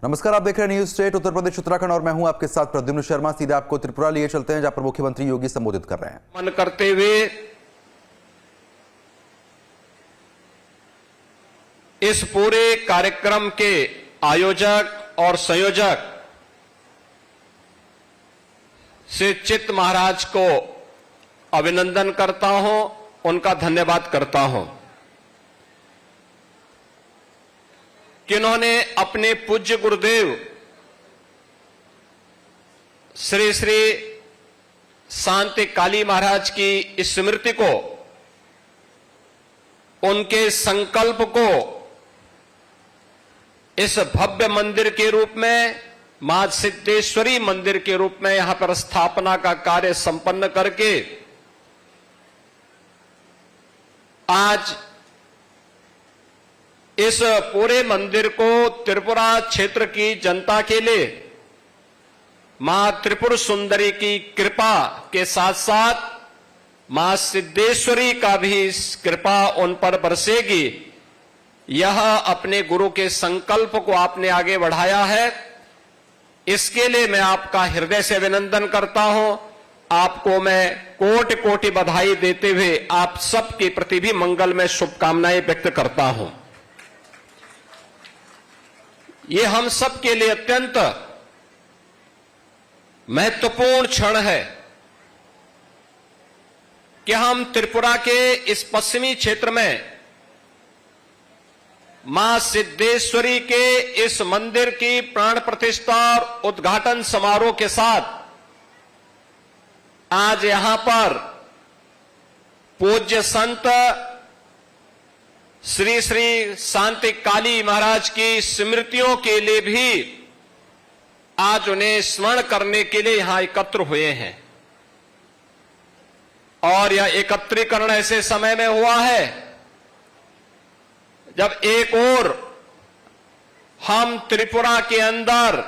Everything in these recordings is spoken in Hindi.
नमस्कार, आप देख रहे हैं न्यूज स्टेट उत्तर प्रदेश उत्तराखंड और मैं हूं आपके साथ प्रद्युम्न शर्मा। सीधे आपको त्रिपुरा लिए चलते हैं जहां पर मुख्यमंत्री योगी संबोधित कर रहे हैं। मन करते हुए इस पूरे कार्यक्रम के आयोजक और संयोजक श्री चित्त महाराज को अभिनंदन करता हूं, उनका धन्यवाद करता हूं कि उन्होंने अपने पूज्य गुरुदेव श्री श्री शांति काली महाराज की स्मृति को, उनके संकल्प को इस भव्य मंदिर के रूप में, मां सिद्धेश्वरी मंदिर के रूप में यहां पर स्थापना का कार्य संपन्न करके आज इस पूरे मंदिर को त्रिपुरा क्षेत्र की जनता के लिए मां त्रिपुर सुंदरी की कृपा के साथ साथ मां सिद्धेश्वरी का भी कृपा उन पर बरसेगी। यह अपने गुरु के संकल्प को आपने आगे बढ़ाया है, इसके लिए मैं आपका हृदय से अभिनंदन करता हूं। आपको मैं कोटि कोटि बधाई देते हुए आप सबके प्रति भी मंगल में शुभकामनाएं व्यक्त करता हूं। ये हम सब के लिए अत्यंत महत्वपूर्ण क्षण है कि हम त्रिपुरा के इस पश्चिमी क्षेत्र में मां सिद्धेश्वरी के इस मंदिर की प्राण प्रतिष्ठा और उद्घाटन समारोह के साथ आज यहां पर पूज्य संत श्री श्री शांति काली महाराज की स्मृतियों के लिए भी आज उन्हें स्मरण करने के लिए यहां एकत्र हुए हैं। और यह एकत्रीकरण ऐसे समय में हुआ है जब एक ओर हम त्रिपुरा के अंदर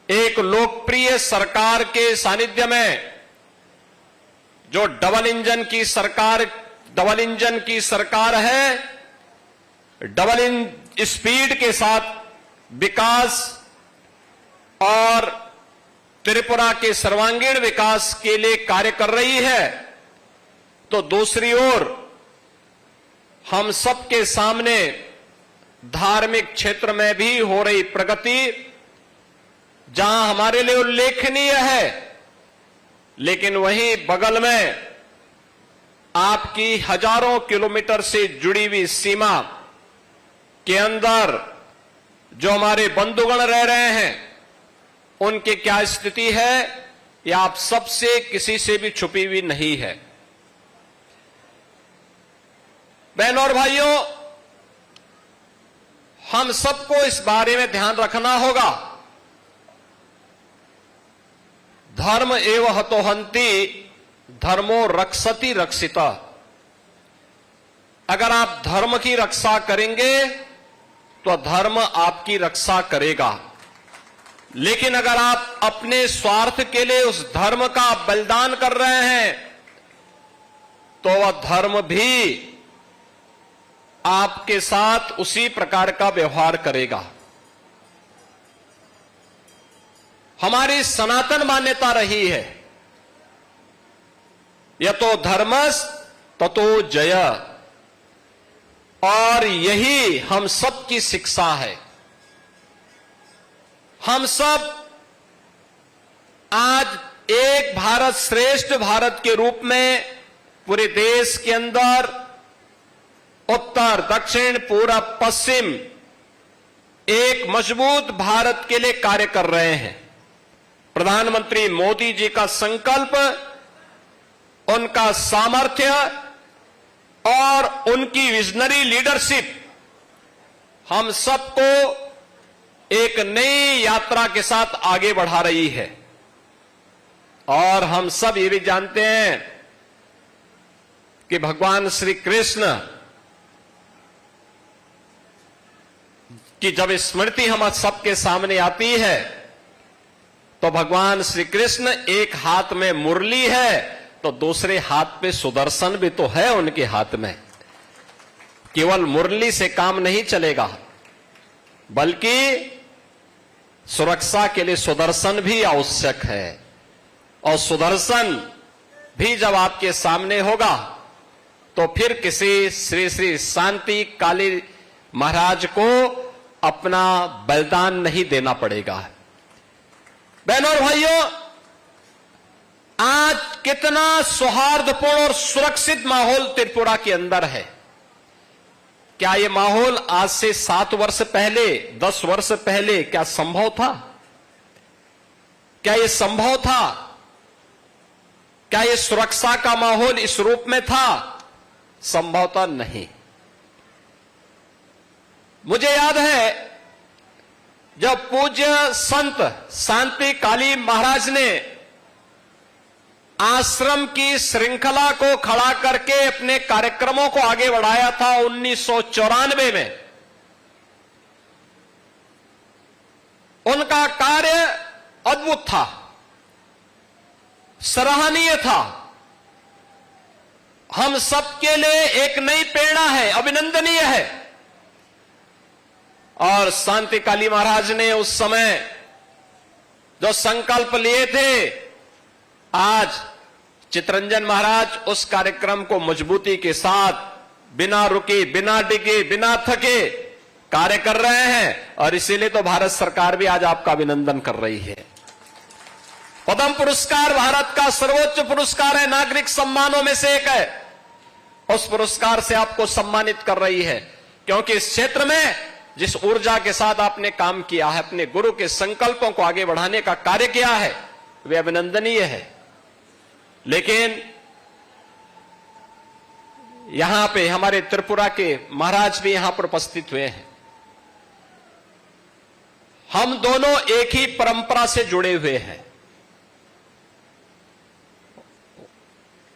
एक लोकप्रिय सरकार के सानिध्य में जो डबल इंजन की सरकार है, डबल स्पीड के साथ विकास और त्रिपुरा के सर्वांगीण विकास के लिए कार्य कर रही है, तो दूसरी ओर हम सबके सामने धार्मिक क्षेत्र में भी हो रही प्रगति जहां हमारे लिए उल्लेखनीय है, लेकिन वहीं बगल में आपकी हजारों किलोमीटर से जुड़ी हुई सीमा के अंदर जो हमारे बंधुगण रह रहे हैं उनकी क्या स्थिति है, यह आप सबसे किसी से भी छुपी हुई नहीं है। बहनों और भाइयों, हम सबको इस बारे में ध्यान रखना होगा। धर्म एव हतोहंति धर्मो रक्षति रक्षिता। अगर आप धर्म की रक्षा करेंगे तो धर्म आपकी रक्षा करेगा, लेकिन अगर आप अपने स्वार्थ के लिए उस धर्म का बलिदान कर रहे हैं तो वह धर्म भी आपके साथ उसी प्रकार का व्यवहार करेगा। हमारी सनातन मान्यता रही है, यतो धर्मस् ततो जय, और यही हम सब की शिक्षा है। हम सब आज एक भारत श्रेष्ठ भारत के रूप में पूरे देश के अंदर उत्तर दक्षिण पूरब पश्चिम एक मजबूत भारत के लिए कार्य कर रहे हैं। प्रधानमंत्री मोदी जी का संकल्प, उनका सामर्थ्य और उनकी विजनरी लीडरशिप हम सबको एक नई यात्रा के साथ आगे बढ़ा रही है। और हम सब ये भी जानते हैं कि भगवान श्री कृष्ण की जब स्मृति हम सबके सामने आती है तो भगवान श्री कृष्ण एक हाथ में मुरली है तो दूसरे हाथ पे सुदर्शन भी तो है उनके हाथ में। केवल मुरली से काम नहीं चलेगा, बल्कि सुरक्षा के लिए सुदर्शन भी आवश्यक है। और सुदर्शन भी जब आपके सामने होगा तो फिर किसी श्री श्री शांति काली महाराज को अपना बलिदान नहीं देना पड़ेगा। बहनों और भाइयों, आज कितना सौहार्दपूर्ण और सुरक्षित माहौल त्रिपुरा के अंदर है। क्या यह माहौल आज से 7 वर्ष पहले, 10 वर्ष पहले क्या संभव था? क्या यह संभव था? क्या यह सुरक्षा का माहौल इस रूप में था? संभवतः नहीं। मुझे याद है जब पूज्य संत शांति काली महाराज ने आश्रम की श्रृंखला को खड़ा करके अपने कार्यक्रमों को आगे बढ़ाया था 1994 में, उनका कार्य अद्भुत था, सराहनीय था, हम सबके लिए एक नई प्रेरणा है, अभिनंदनीय है। और शांति काली महाराज ने उस समय जो संकल्प लिए थे, आज चितरंजन महाराज उस कार्यक्रम को मजबूती के साथ बिना रुके, बिना डिगे, बिना थके कार्य कर रहे हैं। और इसीलिए तो भारत सरकार भी आज आपका अभिनंदन कर रही है। पद्म पुरस्कार भारत का सर्वोच्च पुरस्कार है, नागरिक सम्मानों में से एक है। उस पुरस्कार से आपको सम्मानित कर रही है, क्योंकि इस क्षेत्र में जिस ऊर्जा के साथ आपने काम किया है, अपने गुरु के संकल्पों को आगे बढ़ाने का कार्य किया है, वे अभिनंदनीय है। लेकिन यहां पे हमारे त्रिपुरा के महाराज भी यहां पर उपस्थित हुए हैं। हम दोनों एक ही परंपरा से जुड़े हुए हैं।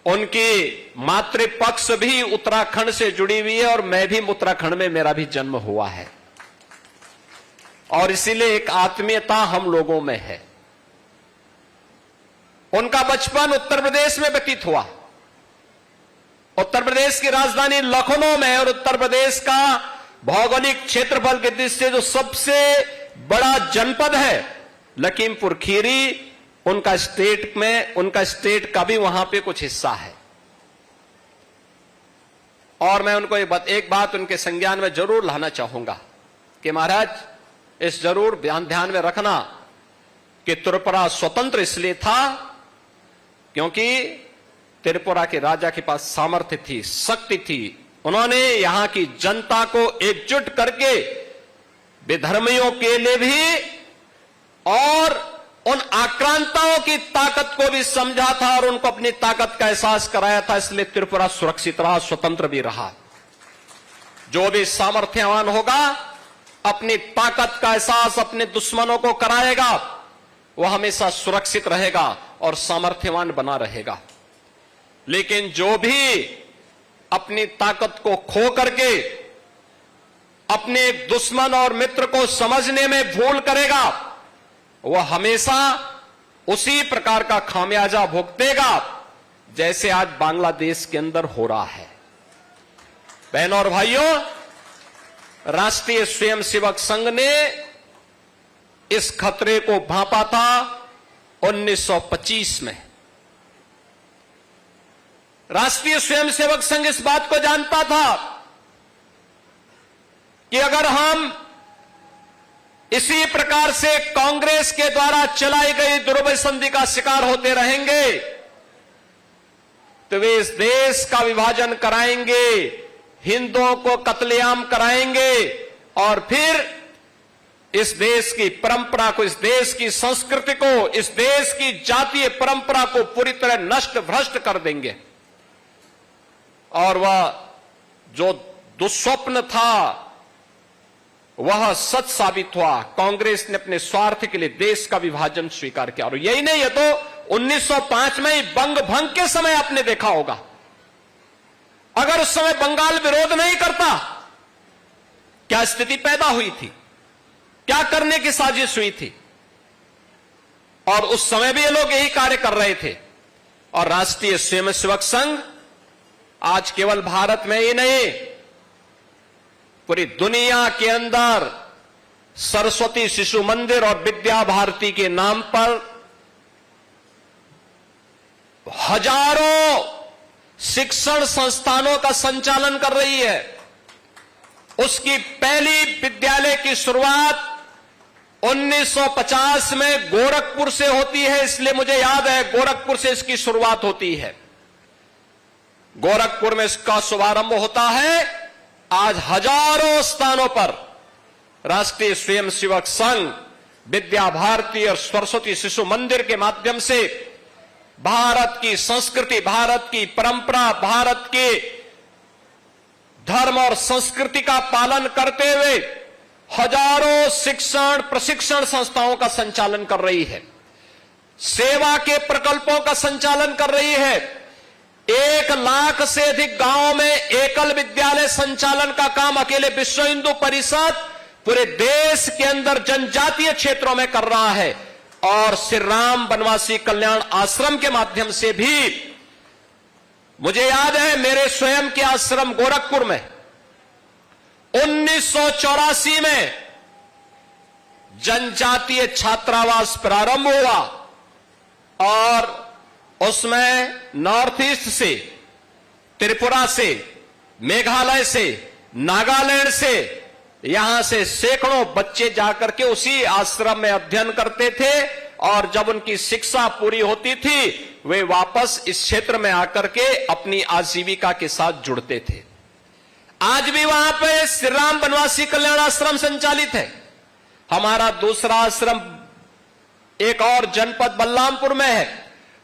उनकी मातृपक्ष भी उत्तराखंड से जुड़ी हुई है और मैं भी उत्तराखंड में, मेरा भी जन्म हुआ है। और इसीलिए एक आत्मीयता हम लोगों में है। उनका बचपन उत्तर प्रदेश में व्यतीत हुआ, उत्तर प्रदेश की राजधानी लखनऊ में, और उत्तर प्रदेश का भौगोलिक क्षेत्रफल की दृष्टि से जो सबसे बड़ा जनपद है लखीमपुर खीरी, उनका स्टेट में, उनका स्टेट का भी वहां पे कुछ हिस्सा है। और मैं उनको एक बात उनके संज्ञान में जरूर लाना चाहूंगा कि महाराज, इस जरूर ध्यान में रखना कि त्रिपुरा स्वतंत्र इसलिए था क्योंकि त्रिपुरा के राजा के पास सामर्थ्य थी, शक्ति थी। उन्होंने यहां की जनता को एकजुट करके विधर्मियों के लिए भी और उन आक्रांताओं की ताकत को भी समझा था और उनको अपनी ताकत का एहसास कराया था। इसलिए त्रिपुरा सुरक्षित रहा, स्वतंत्र भी रहा। जो भी सामर्थ्यवान होगा, अपनी ताकत का एहसास अपने दुश्मनों को कराएगा, वह हमेशा सुरक्षित रहेगा और सामर्थ्यवान बना रहेगा। लेकिन जो भी अपनी ताकत को खो करके अपने दुश्मन और मित्र को समझने में भूल करेगा, वह हमेशा उसी प्रकार का खामियाजा भुगतेगा जैसे आज बांग्लादेश के अंदर हो रहा है। बहनों और भाइयों, राष्ट्रीय स्वयंसेवक संघ ने इस खतरे को भांपा था 1925 में। राष्ट्रीय स्वयंसेवक संघ इस बात को जानता था कि अगर हम इसी प्रकार से कांग्रेस के द्वारा चलाई गई दुर्बल संधि का शिकार होते रहेंगे तो वे इस देश का विभाजन कराएंगे, हिंदुओं को कत्लेआम कराएंगे और फिर इस देश की परंपरा को, इस देश की संस्कृति को, इस देश की जातीय परंपरा को पूरी तरह नष्ट भ्रष्ट कर देंगे। और वह जो दुस्वप्न था वह सच साबित हुआ। कांग्रेस ने अपने स्वार्थ के लिए देश का विभाजन स्वीकार किया। और यही नहीं, ये तो 1905 में ही बंग भंग के समय आपने देखा होगा। अगर उस समय बंगाल विरोध नहीं करता, क्या स्थिति पैदा हुई थी, क्या करने की साजिश हुई थी। और उस समय भी ये लोग यही कार्य कर रहे थे। और राष्ट्रीय स्वयंसेवक संघ आज केवल भारत में ही नहीं, पूरी दुनिया के अंदर सरस्वती शिशु मंदिर और विद्या भारती के नाम पर हजारों शिक्षण संस्थानों का संचालन कर रही है। उसकी पहली विद्यालय की शुरुआत 1950 में गोरखपुर से होती है, इसलिए मुझे याद है गोरखपुर से इसकी शुरुआत होती है। गोरखपुर में इसका शुभारंभ होता है। आज हजारों स्थानों पर राष्ट्रीय स्वयंसेवक संघ, विद्या भारती और सरस्वती शिशु मंदिर के माध्यम से भारत की संस्कृति, भारत की परंपरा, भारत के धर्म और संस्कृति का पालन करते हुए हजारों शिक्षण प्रशिक्षण संस्थाओं का संचालन कर रही है। सेवा के प्रकल्पों का संचालन कर रही है। 1 लाख से अधिक गांवों में एकल विद्यालय संचालन का काम अकेले विश्व हिंदू परिषद पूरे देश के अंदर जनजातीय क्षेत्रों में कर रहा है। और श्री राम वनवासी कल्याण आश्रम के माध्यम से भी मुझे याद है मेरे स्वयं के आश्रम गोरखपुर में 1984 में जनजातीय छात्रावास प्रारंभ हुआ और उसमें नॉर्थ ईस्ट से, त्रिपुरा से, मेघालय से, नागालैंड से, यहां से सैकड़ों बच्चे जाकर के उसी आश्रम में अध्ययन करते थे और जब उनकी शिक्षा पूरी होती थी वे वापस इस क्षेत्र में आकर के अपनी आजीविका के साथ जुड़ते थे। आज भी वहां पे श्री राम वनवासी कल्याण आश्रम संचालित है। हमारा दूसरा आश्रम एक और जनपद बलरामपुर में है,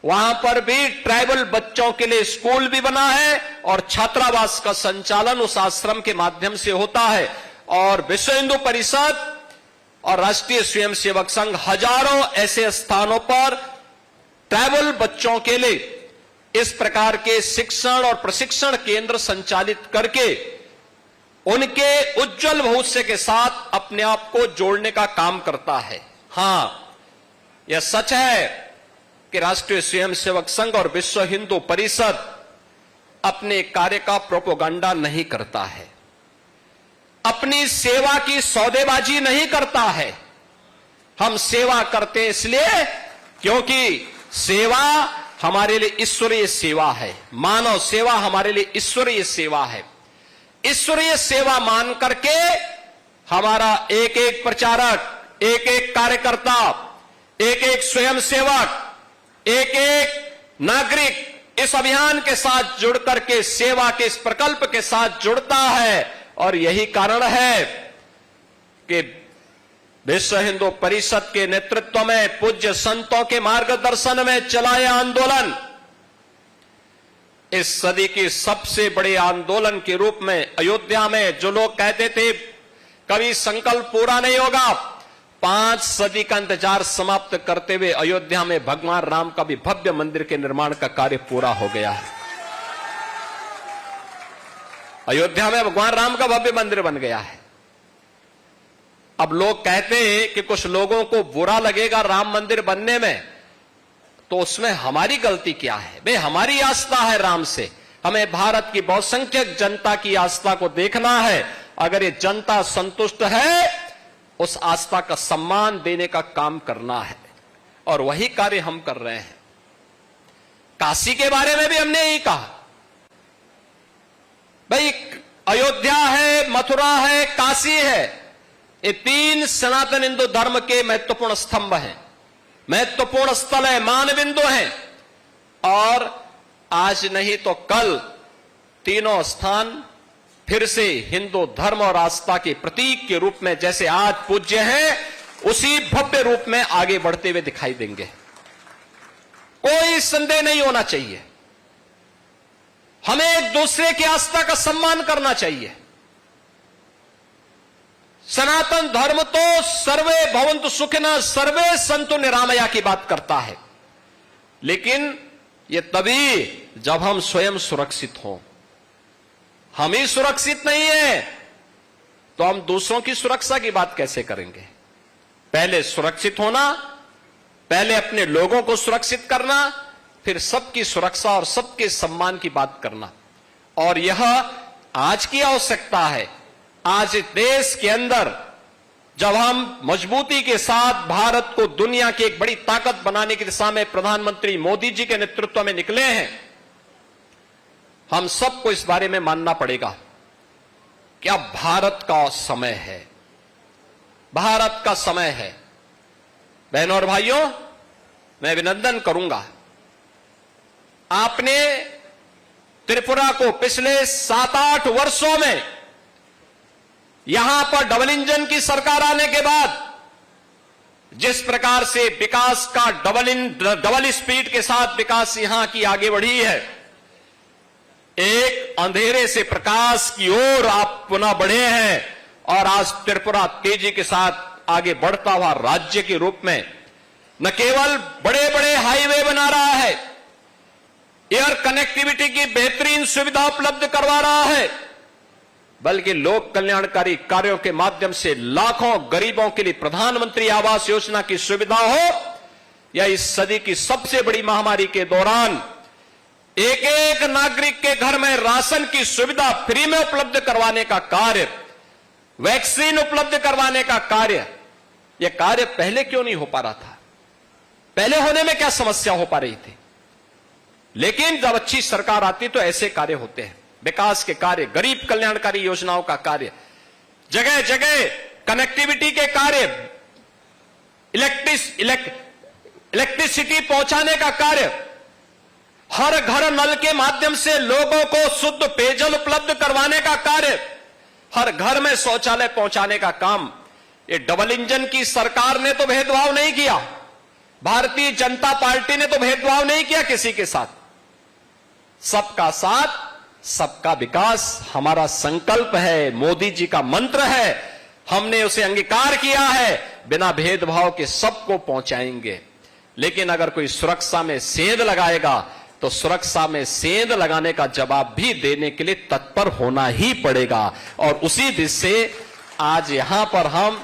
वहां पर भी ट्राइबल बच्चों के लिए स्कूल भी बना है और छात्रावास का संचालन उस आश्रम के माध्यम से होता है। और विश्व हिंदू परिषद और राष्ट्रीय स्वयंसेवक संघ हजारों ऐसे स्थानों पर ट्राइबल बच्चों के लिए इस प्रकार के शिक्षण और प्रशिक्षण केंद्र संचालित करके उनके उज्जवल भविष्य के साथ अपने आप को जोड़ने का काम करता है। हां, यह सच है कि राष्ट्रीय स्वयंसेवक संघ और विश्व हिंदू परिषद अपने कार्य का प्रोपेगेंडा नहीं करता है, अपनी सेवा की सौदेबाजी नहीं करता है। हम सेवा करते हैं इसलिए क्योंकि सेवा हमारे लिए ईश्वरीय सेवा है, मानव सेवा हमारे लिए ईश्वरीय सेवा है। ईश्वरीय सेवा मान करके हमारा एक एक प्रचारक, एक एक कार्यकर्ता, एक एक स्वयंसेवक, एक एक नागरिक इस अभियान के साथ जुड़ करके सेवा के इस प्रकल्प के साथ जुड़ता है। और यही कारण है कि विश्व हिंदू परिषद के नेतृत्व में पूज्य संतों के मार्गदर्शन में चलाए आंदोलन इस सदी की सबसे बड़े आंदोलन के रूप में अयोध्या में जो लोग कहते थे कभी संकल्प पूरा नहीं होगा, 5 सदी का इंतजार समाप्त करते हुए अयोध्या में भगवान राम का भी भव्य मंदिर के निर्माण का कार्य पूरा हो गया है। अयोध्या में भगवान राम का भव्य मंदिर बन गया है। अब लोग कहते हैं कि कुछ लोगों को बुरा लगेगा राम मंदिर बनने में, तो उसमें हमारी गलती क्या है? भाई हमारी आस्था है राम से, हमें भारत की बहुसंख्यक जनता की आस्था को देखना है। अगर ये जनता संतुष्ट है, उस आस्था का सम्मान देने का काम करना है और वही कार्य हम कर रहे हैं। काशी के बारे में भी हमने यही कहा, भाई अयोध्या है, मथुरा है, काशी है, ये 3 सनातन हिंदू धर्म के महत्वपूर्ण स्तंभ हैं, महत्वपूर्ण स्थल है, मान बिंदु हैं। और आज नहीं तो कल तीनों स्थान फिर से हिंदू धर्म और आस्था के प्रतीक के रूप में जैसे आज पूज्य हैं, उसी भव्य रूप में आगे बढ़ते हुए दिखाई देंगे। कोई संदेह नहीं होना चाहिए। हमें एक दूसरे की आस्था का सम्मान करना चाहिए। सनातन धर्म तो सर्वे भवन्तु सुखिनः सर्वे सन्तु निरामया की बात करता है, लेकिन यह तभी जब हम स्वयं सुरक्षित हों। हम ही सुरक्षित नहीं है तो हम दूसरों की सुरक्षा की बात कैसे करेंगे? पहले सुरक्षित होना, पहले अपने लोगों को सुरक्षित करना, फिर सबकी सुरक्षा और सबके सम्मान की बात करना। और यह आज की आवश्यकता है। आज इस देश के अंदर जब हम मजबूती के साथ भारत को दुनिया की एक बड़ी ताकत बनाने की दिशा में प्रधानमंत्री मोदी जी के नेतृत्व में निकले हैं, हम सबको इस बारे में मानना पड़ेगा कि अब भारत का समय है, भारत का समय है। बहनों और भाइयों, मैं अभिनंदन करूंगा, आपने त्रिपुरा को पिछले 7-8 वर्षों में यहां पर डबल इंजन की सरकार आने के बाद जिस प्रकार से विकास का डबल स्पीड के साथ विकास यहां की आगे बढ़ी है, एक अंधेरे से प्रकाश की ओर आप पुनः बढ़े हैं और आज त्रिपुरा तेजी के साथ आगे बढ़ता हुआ राज्य के रूप में न केवल बड़े बड़े हाईवे बना रहा है, एयर कनेक्टिविटी की बेहतरीन सुविधा उपलब्ध करवा रहा है, बल्कि लोक कल्याणकारी कार्यों के माध्यम से लाखों गरीबों के लिए प्रधानमंत्री आवास योजना की सुविधा हो या इस सदी की सबसे बड़ी महामारी के दौरान एक एक नागरिक के घर में राशन की सुविधा फ्री में उपलब्ध करवाने का कार्य, वैक्सीन उपलब्ध करवाने का कार्य, यह कार्य पहले क्यों नहीं हो पा रहा था? पहले होने में क्या समस्या हो पा रही थी? लेकिन जब अच्छी सरकार आती तो ऐसे कार्य होते हैं, विकास के कार्य, गरीब कल्याणकारी योजनाओं का कार्य, जगह जगह कनेक्टिविटी के कार्य, इलेक्ट्रिसिटी पहुंचाने का कार्य, हर घर नल के माध्यम से लोगों को शुद्ध पेयजल उपलब्ध करवाने का कार्य, हर घर में शौचालय पहुंचाने का काम, ये डबल इंजन की सरकार ने तो भेदभाव नहीं किया, भारतीय जनता पार्टी ने तो भेदभाव नहीं किया किसी के साथ। सबका साथ, सबका विकास हमारा संकल्प है, मोदी जी का मंत्र है, हमने उसे अंगीकार किया है, बिना भेदभाव के सबको पहुंचाएंगे। लेकिन अगर कोई सुरक्षा में सेंध लगाएगा तो सुरक्षा में सेंध लगाने का जवाब भी देने के लिए तत्पर होना ही पड़ेगा। और उसी दिशा से आज यहां पर हम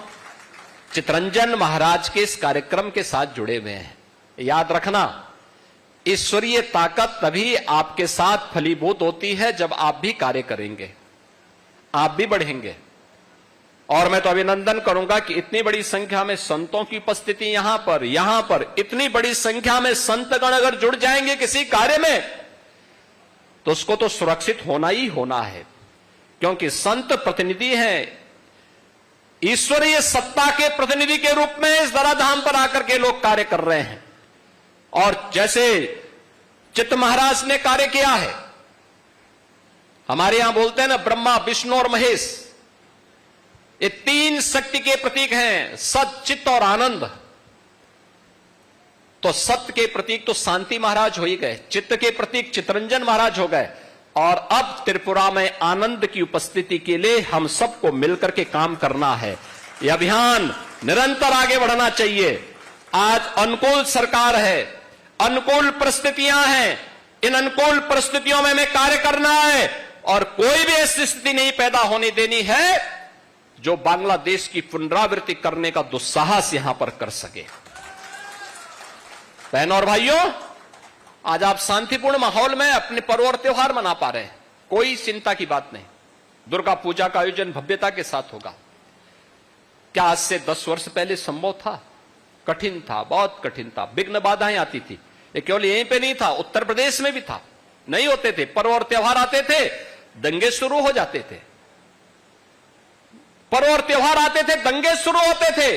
चितरंजन महाराज के इस कार्यक्रम के साथ जुड़े हुए हैं। याद रखना, ईश्वरीय ताकत तभी आपके साथ फलीभूत होती है जब आप भी कार्य करेंगे, आप भी बढ़ेंगे। और मैं तो अभिनंदन करूंगा कि इतनी बड़ी संख्या में संतों की उपस्थिति यहां पर इतनी बड़ी संख्या में संतगण अगर जुड़ जाएंगे किसी कार्य में तो उसको तो सुरक्षित होना ही होना है, क्योंकि संत प्रतिनिधि हैं, ईश्वरीय सत्ता के प्रतिनिधि के रूप में इस धराधाम पर आकर के लोग कार्य कर रहे हैं। और जैसे चित्त महाराज ने कार्य किया है, हमारे यहां बोलते हैं ना, ब्रह्मा विष्णु और महेश, ये तीन शक्ति के प्रतीक हैं, सत, चित्त और आनंद। तो सत्य के प्रतीक तो शांति महाराज हो ही गए, चित्त के प्रतीक चितरंजन महाराज हो गए, और अब त्रिपुरा में आनंद की उपस्थिति के लिए हम सबको मिलकर के काम करना है। यह अभियान निरंतर आगे बढ़ना चाहिए। आज अनुकूल सरकार है, अनुकूल परिस्थितियां हैं, इन अनुकूल परिस्थितियों में हमें कार्य करना है और कोई भी ऐसी स्थिति नहीं पैदा होने देनी है जो बांग्लादेश की पुनरावृत्ति करने का दुस्साहस यहां पर कर सके। बहनों और भाइयों, आज आप शांतिपूर्ण माहौल में अपने पर्व और त्योहार मना पा रहे हैं, कोई चिंता की बात नहीं। दुर्गा पूजा का आयोजन भव्यता के साथ होगा। क्या आज से 10 वर्ष पहले संभव था? कठिन था, बहुत कठिन था, विघ्न बाधाएं आती थी। ये केवल यहीं पे नहीं था, उत्तर प्रदेश में भी था, नहीं होते थे। पर्व और त्योहार आते थे, दंगे शुरू हो जाते थे। पर्व और त्योहार आते थे, दंगे शुरू होते थे,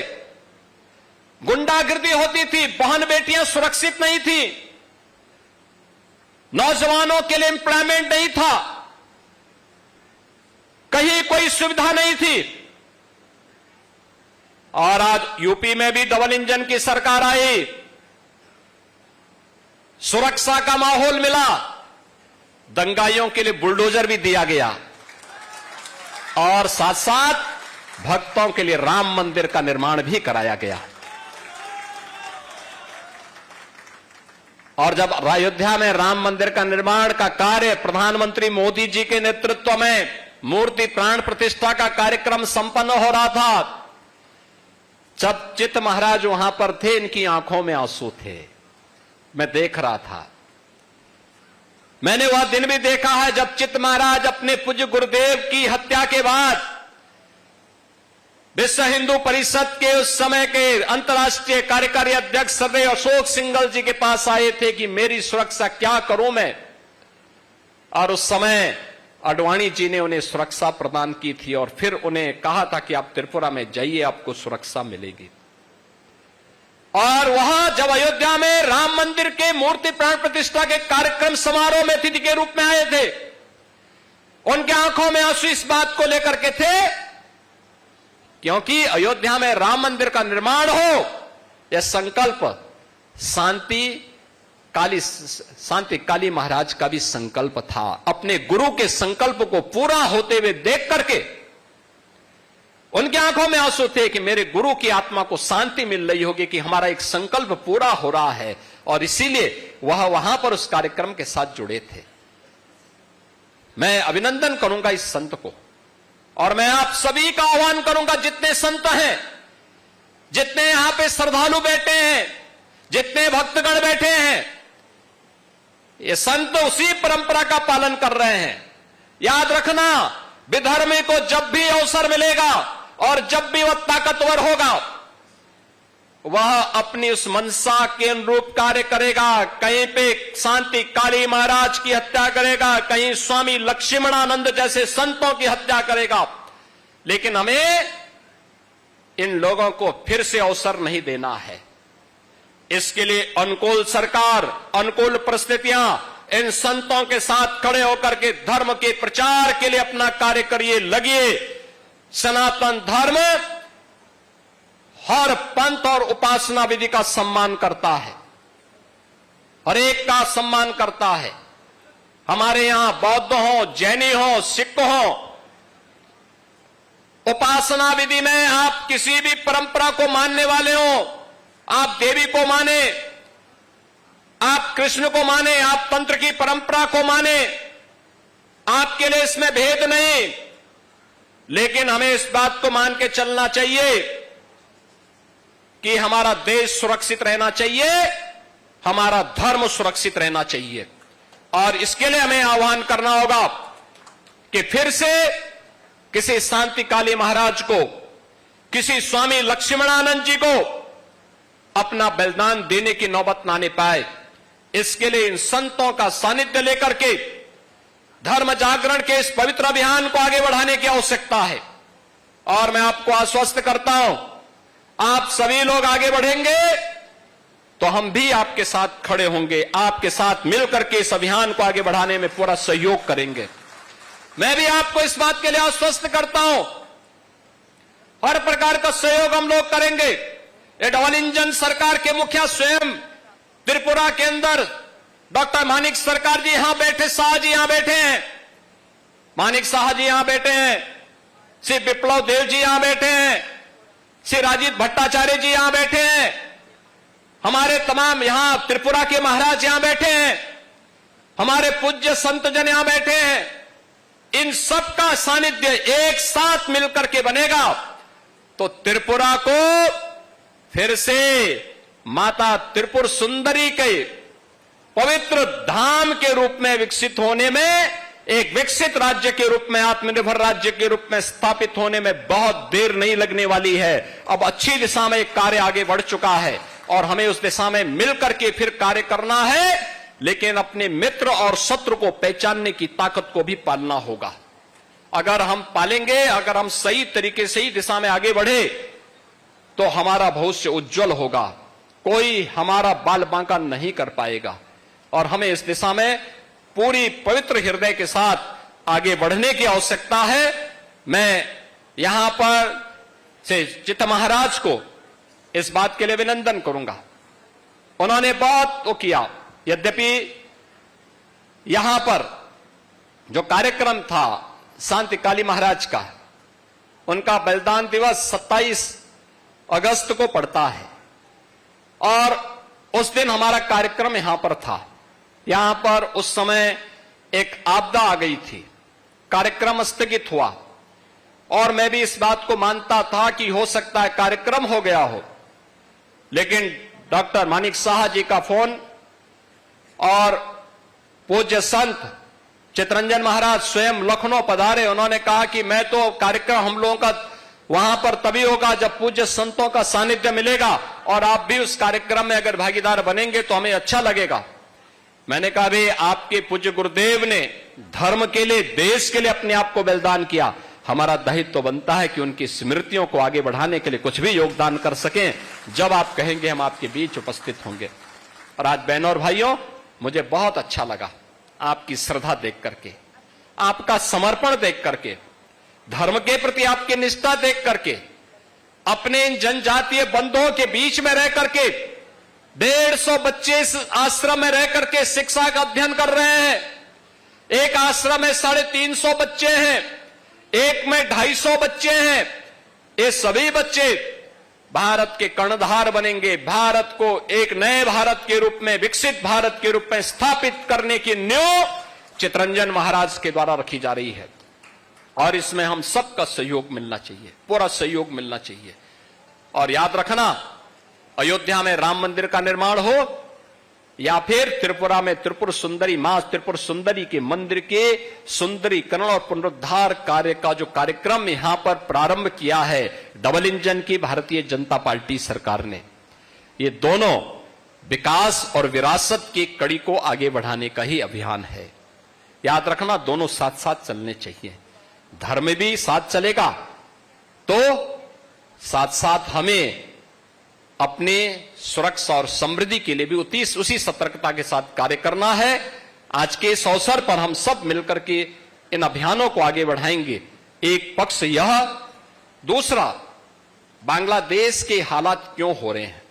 गुंडागिर्दी होती थी, बहन बेटियां सुरक्षित नहीं थी, नौजवानों के लिए एम्प्लॉयमेंट नहीं था, कहीं कोई सुविधा नहीं थी। और आज यूपी में भी डबल इंजन की सरकार आई, सुरक्षा का माहौल मिला, दंगाइयों के लिए बुलडोजर भी दिया गया और साथ साथ भक्तों के लिए राम मंदिर का निर्माण भी कराया गया। और जब अयोध्या में राम मंदिर का निर्माण का कार्य प्रधानमंत्री मोदी जी के नेतृत्व में मूर्ति प्राण प्रतिष्ठा का कार्यक्रम संपन्न हो रहा था, जब चित्त महाराज वहां पर थे, इनकी आंखों में आंसू थे। मैं देख रहा था, मैंने वह दिन भी देखा है जब चित्त महाराज अपने पूज्य गुरुदेव की हत्या के बाद विश्व हिंदू परिषद के उस समय के अंतर्राष्ट्रीय कार्यकारी अध्यक्ष सदैव अशोक सिंघल जी के पास आए थे कि मेरी सुरक्षा क्या करूं मैं, और उस समय आडवाणी जी ने उन्हें सुरक्षा प्रदान की थी और फिर उन्हें कहा था कि आप त्रिपुरा में जाइए, आपको सुरक्षा मिलेगी। और वहां जब अयोध्या में राम मंदिर के मूर्ति प्राण प्रतिष्ठा के कार्यक्रम समारोह में अतिथि के रूप में आए थे, उनके आंखों में आंसू इस बात को लेकर के थे क्योंकि अयोध्या में राम मंदिर का निर्माण हो, यह संकल्प शांति काली महाराज का भी संकल्प था। अपने गुरु के संकल्प को पूरा होते हुए देख करके उनकी आंखों में आंसू थे कि मेरे गुरु की आत्मा को शांति मिल रही होगी कि हमारा एक संकल्प पूरा हो रहा है, और इसीलिए वह वहां पर उस कार्यक्रम के साथ जुड़े थे। मैं अभिनंदन करूंगा इस संत को, और मैं आप सभी का आह्वान करूंगा, जितने संत हैं, जितने यहां पे श्रद्धालु बैठे हैं, जितने भक्तगण बैठे हैं, ये संत उसी परंपरा का पालन कर रहे हैं। याद रखना, विधर्मी को जब भी अवसर मिलेगा और जब भी वह ताकतवर होगा, वह अपनी उस मनसा के अनुरूप कार्य करेगा। कहीं पे शांति काली महाराज की हत्या करेगा, कहीं स्वामी लक्ष्मणानंद जैसे संतों की हत्या करेगा, लेकिन हमें इन लोगों को फिर से अवसर नहीं देना है। इसके लिए अनुकूल सरकार, अनुकूल परिस्थितियां, इन संतों के साथ खड़े होकर के धर्म के प्रचार के लिए अपना कार्य करिए, लगिए। सनातन धर्म हर पंथ और उपासना विधि का सम्मान करता है, हर एक का सम्मान करता है। हमारे यहां बौद्ध हो, जैनी हो, सिख हो, उपासना विधि में आप किसी भी परंपरा को मानने वाले हो, आप देवी को माने, आप कृष्ण को माने, आप तंत्र की परंपरा को माने, आपके लिए इसमें भेद नहीं, लेकिन हमें इस बात को मान के चलना चाहिए कि हमारा देश सुरक्षित रहना चाहिए, हमारा धर्म सुरक्षित रहना चाहिए। और इसके लिए हमें आह्वान करना होगा कि फिर से किसी शांति काली महाराज को, किसी स्वामी लक्ष्मणानंद जी को अपना बलिदान देने की नौबत ना आने पाए। इसके लिए इन संतों का सानिध्य लेकर के धर्म जागरण के इस पवित्र अभियान को आगे बढ़ाने की आवश्यकता है। और मैं आपको आश्वस्त करता हूं, आप सभी लोग आगे बढ़ेंगे तो हम भी आपके साथ खड़े होंगे, आपके साथ मिलकर के इस अभियान को आगे बढ़ाने में पूरा सहयोग करेंगे। मैं भी आपको इस बात के लिए आश्वस्त करता हूं, हर प्रकार का सहयोग हम लोग करेंगे। ये डबल इंजन सरकार के मुखिया स्वयं त्रिपुरा के अंदर डॉक्टर मानिक सरकार जी यहां बैठे, शाह जी यहां बैठे हैं, मानिक शाह जी यहां बैठे हैं, श्री विप्लव देव जी यहां बैठे हैं, श्री राजीव भट्टाचार्य जी यहां बैठे हैं, हमारे तमाम यहां त्रिपुरा के महाराज यहां बैठे हैं, हमारे पूज्य संत जन यहां बैठे हैं। इन सब का सानिध्य एक साथ मिलकर के बनेगा तो त्रिपुरा को फिर से माता त्रिपुर सुंदरी के पवित्र धाम के रूप में विकसित होने में, एक विकसित राज्य के रूप में, आत्मनिर्भर राज्य के रूप में स्थापित होने में बहुत देर नहीं लगने वाली है। अब अच्छी दिशा में एक कार्य आगे बढ़ चुका है और हमें उस दिशा में मिलकर के फिर कार्य करना है, लेकिन अपने मित्र और शत्रु को पहचानने की ताकत को भी पालना होगा। अगर हम पालेंगे, अगर हम सही तरीके से ही दिशा में आगे बढ़े तो हमारा भविष्य उज्जवल होगा, कोई हमारा बाल बांका नहीं कर पाएगा। और हमें इस दिशा में पूरी पवित्र हृदय के साथ आगे बढ़ने की आवश्यकता है। मैं यहां पर से चित्त महाराज को इस बात के लिए अभिनंदन करूंगा, उन्होंने बहुत वो किया। यद्यपि यहां पर जो कार्यक्रम था शांति काली महाराज का, उनका बलिदान दिवस 27 अगस्त को पड़ता है और उस दिन हमारा कार्यक्रम यहां पर था। यहां पर उस समय एक आपदा आ गई थी, कार्यक्रम स्थगित हुआ और मैं भी इस बात को मानता था कि हो सकता है कार्यक्रम हो गया हो, लेकिन डॉक्टर मानिक शाह जी का फोन और पूज्य संत चितरंजन महाराज स्वयं लखनऊ पधारे। उन्होंने कहा कि मैं तो कार्यक्रम हम लोगों का वहां पर तभी होगा जब पूज्य संतों का सानिध्य मिलेगा और आप भी उस कार्यक्रम में अगर भागीदार बनेंगे तो हमें अच्छा लगेगा। मैंने कहा भाई आपके पूज्य गुरुदेव ने धर्म के लिए, देश के लिए अपने आप को बलिदान किया, हमारा दायित्व तो बनता है कि उनकी स्मृतियों को आगे बढ़ाने के लिए कुछ भी योगदान कर सकें। जब आप कहेंगे हम आपके बीच उपस्थित होंगे। और आज बहनों और भाइयों, मुझे बहुत अच्छा लगा आपकी श्रद्धा देख करके, आपका समर्पण देख करके, धर्म के प्रति आपकी निष्ठा देख करके, अपने इन जनजातीय बंधुओं के बीच में रह करके 150 बच्चे इस आश्रम में रह करके शिक्षा का अध्ययन कर रहे हैं। एक आश्रम में 350 बच्चे हैं, एक में 250 बच्चे हैं। ये सभी बच्चे भारत के कर्णधार बनेंगे। भारत को एक नए भारत के रूप में, विकसित भारत के रूप में स्थापित करने की नींव चितरंजन महाराज के द्वारा रखी जा रही है और इसमें हम सबका सहयोग मिलना चाहिए, पूरा सहयोग मिलना चाहिए। और याद रखना, अयोध्या में राम मंदिर का निर्माण हो या फिर त्रिपुरा में त्रिपुर सुंदरी, मां त्रिपुर सुंदरी के मंदिर के सुंदरीकरण और पुनरुद्धार कार्य का जो कार्यक्रम यहां पर प्रारंभ किया है डबल इंजन की भारतीय जनता पार्टी सरकार ने, ये दोनों विकास और विरासत की कड़ी को आगे बढ़ाने का ही अभियान है। याद रखना, दोनों साथ साथ चलने चाहिए। धर्म भी साथ चलेगा तो साथ साथ हमें अपने सुरक्षा और समृद्धि के लिए भी उसी सतर्कता के साथ कार्य करना है। आज के इस अवसर पर हम सब मिलकर के इन अभियानों को आगे बढ़ाएंगे। एक पक्ष यह, दूसरा बांग्लादेश के हालात क्यों हो रहे हैं,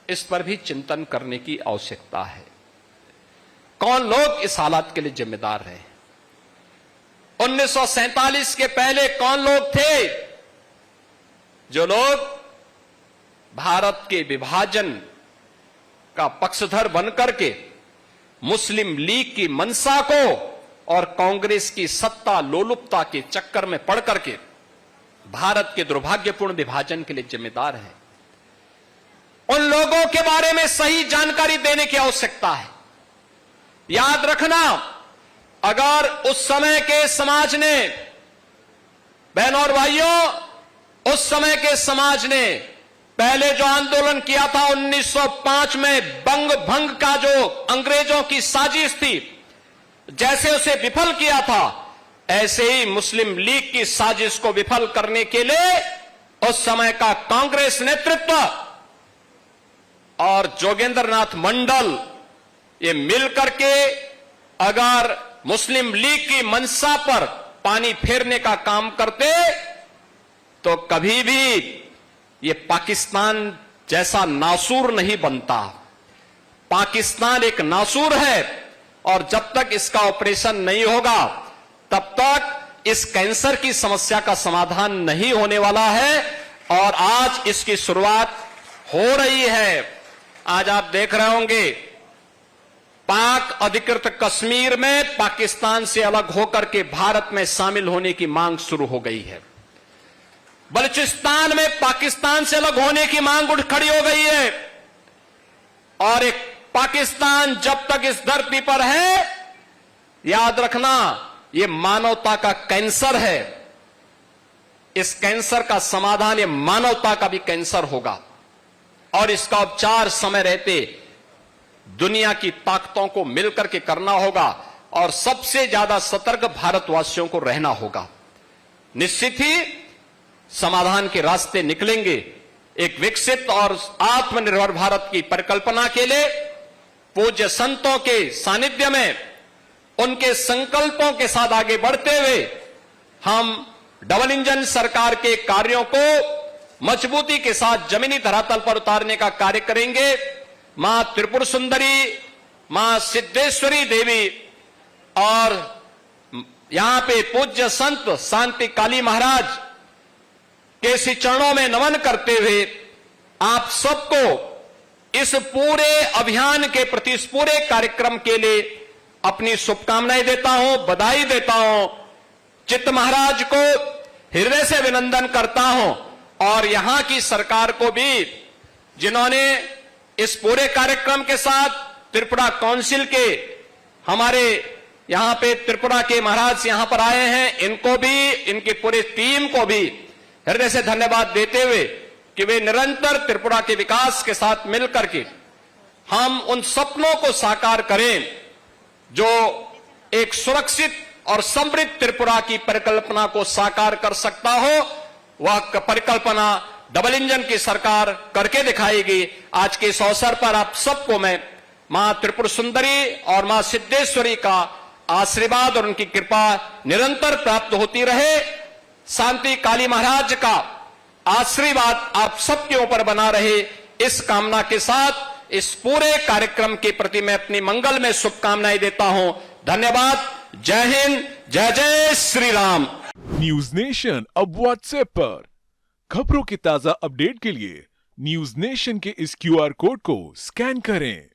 इस पर भी चिंतन करने की आवश्यकता है। कौन लोग इस हालात के लिए जिम्मेदार रहे? 1947 के पहले कौन लोग थे जो लोग भारत के विभाजन का पक्षधर बनकर के मुस्लिम लीग की मंशा को और कांग्रेस की सत्ता लोलुपता के चक्कर में पड़ करके भारत के दुर्भाग्यपूर्ण विभाजन के लिए जिम्मेदार हैं? उन लोगों के बारे में सही जानकारी देने की आवश्यकता है। याद रखना, अगर उस समय के समाज ने, बहनों और भाइयों, उस समय के समाज ने पहले जो आंदोलन किया था 1905 में, बंग भंग का जो अंग्रेजों की साजिश थी, जैसे उसे विफल किया था, ऐसे ही मुस्लिम लीग की साजिश को विफल करने के लिए उस समय का कांग्रेस नेतृत्व और जोगेंद्र नाथ मंडल ये मिलकर के अगर मुस्लिम लीग की मंशा पर पानी फेरने का काम करते तो कभी भी ये पाकिस्तान जैसा नासूर नहीं बनता। पाकिस्तान एक नासूर है और जब तक इसका ऑपरेशन नहीं होगा तब तक इस कैंसर की समस्या का समाधान नहीं होने वाला है। और आज इसकी शुरुआत हो रही है। आज आप देख रहे होंगे पाक अधिकृत कश्मीर में पाकिस्तान से अलग होकर के भारत में शामिल होने की मांग शुरू हो गई है। बलूचिस्तान में पाकिस्तान से अलग होने की मांग उठ खड़ी हो गई है। और एक पाकिस्तान जब तक इस धरती पर है, याद रखना, यह मानवता का कैंसर है। इस कैंसर का समाधान ये मानवता का भी कैंसर होगा और इसका उपचार समय रहते दुनिया की ताकतों को मिलकर के करना होगा और सबसे ज्यादा सतर्क भारतवासियों को रहना होगा। निश्चित ही समाधान के रास्ते निकलेंगे। एक विकसित और आत्मनिर्भर भारत की परिकल्पना के लिए पूज्य संतों के सानिध्य में उनके संकल्पों के साथ आगे बढ़ते हुए हम डबल इंजन सरकार के कार्यों को मजबूती के साथ जमीनी धरातल पर उतारने का कार्य करेंगे। मां त्रिपुर सुंदरी, मां सिद्धेश्वरी देवी और यहां पे पूज्य संत शांति काली महाराज के श्री चरणों में नमन करते हुए आप सबको इस पूरे अभियान के प्रति, इस पूरे कार्यक्रम के लिए अपनी शुभकामनाएं देता हूं, बधाई देता हूं। चित्त महाराज को हृदय से अभिनंदन करता हूं और यहां की सरकार को भी, जिन्होंने इस पूरे कार्यक्रम के साथ त्रिपुरा काउंसिल के हमारे यहां पे त्रिपुरा के महाराज यहां पर आए हैं, इनको भी, इनकी पूरी टीम को भी हृदय से धन्यवाद देते हुए कि वे निरंतर त्रिपुरा के विकास के साथ मिलकर के हम उन सपनों को साकार करें जो एक सुरक्षित और समृद्ध त्रिपुरा की परिकल्पना को साकार कर सकता हो। वह परिकल्पना डबल इंजन की सरकार करके दिखाएगी। आज के इस अवसर पर आप सबको मैं मां त्रिपुर सुंदरी और मां सिद्धेश्वरी का आशीर्वाद और उनकी कृपा निरंतर प्राप्त होती रहे। शांति काली महाराज का आशीर्वाद आप सबके ऊपर बना रहे, इस कामना के साथ इस पूरे कार्यक्रम के प्रति मैं अपनी मंगल में शुभकामनाएं देता हूं। धन्यवाद। जय हिंद, जय जय श्री राम। न्यूज नेशन अब व्हाट्सएप पर खबरों के ताजा अपडेट के लिए न्यूज नेशन के इस QR कोड को स्कैन करें।